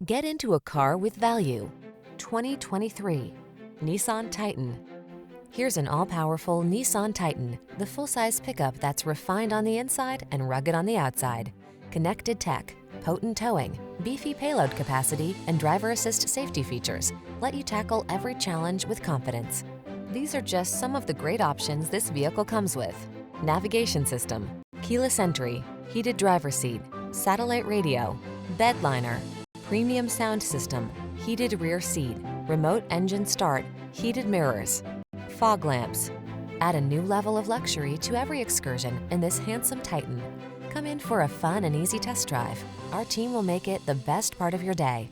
Get into a car with value. 2023 Nissan Titan. Here's an all-powerful Nissan Titan, the full-size pickup that's refined on the inside and rugged on the outside. Connected tech, potent towing, beefy payload capacity, and driver assist safety features let you tackle every challenge with confidence. These are just some of the great options this vehicle comes with: navigation system, keyless entry, heated driver's seat, satellite radio, bed liner, premium sound system, heated rear seat, remote engine start, heated mirrors, fog lamps. Add a new level of luxury to every excursion in this handsome Titan. Come in for a fun and easy test drive. Our team will make it the best part of your day.